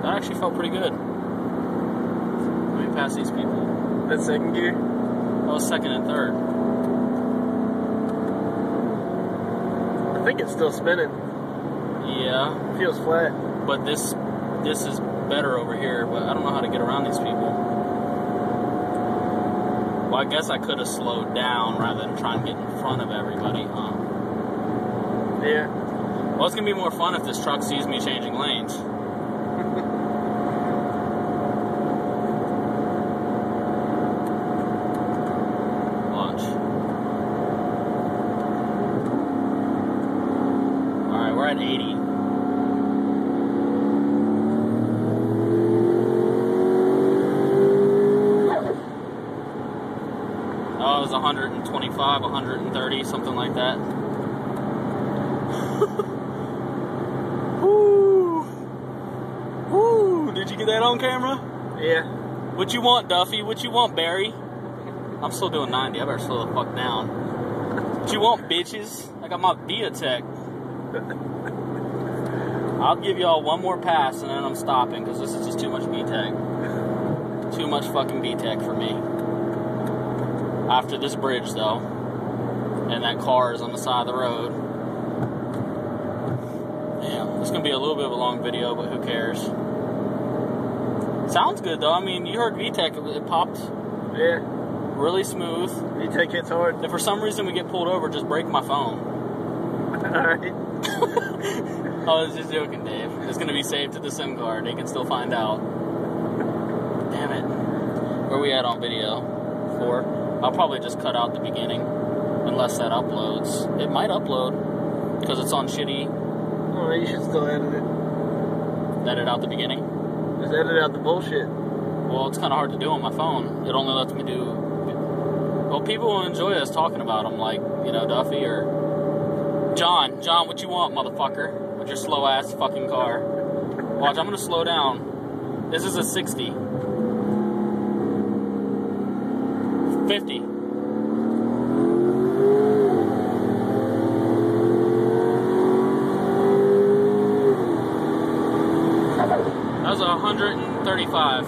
That actually felt pretty good. Let me pass these people. That second gear? That was second and third. I think it's still spinning. Yeah. It feels flat. But this is better over here, but I don't know how to get around these people. Well, I guess I could have slowed down rather than try and get in front of everybody, huh? Yeah. Well, it's going to be more fun if this truck sees me changing lanes. Launch. Alright, we're at 80. Oh, it was 125, 130, something like that. Woo! Woo! Did you get that on camera? Yeah. What you want, Duffy? What you want, Barry? I'm still doing 90. I better slow the fuck down. What you want, bitches? I got my Viatech. I'll give y'all one more pass and then I'm stopping because this is just too much VTEC. Too much fucking VTEC for me. After this bridge, though, and that car is on the side of the road. Damn, it's gonna be a little bit of a long video, but who cares? Sounds good though. I mean, you heard VTEC, it popped. Yeah. Really smooth. VTEC hits hard. If for some reason we get pulled over, just break my phone. Alright. I was just joking, Dave. It's gonna be saved to the SIM card. They can still find out. Damn it. Where are we at on video? 4. I'll probably just cut out the beginning, unless that uploads. It might upload, because it's on shitty. Oh, you should still edit it. Edit out the beginning? Just edit out the bullshit. Well, it's kind of hard to do on my phone. It only lets me do... Well, people will enjoy us talking about them, like, you know, Duffy or... John, what you want, motherfucker? With your slow-ass fucking car. Watch, I'm gonna slow down. This is a 60. 50. That was 135.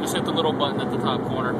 Just hit the little button at the top corner.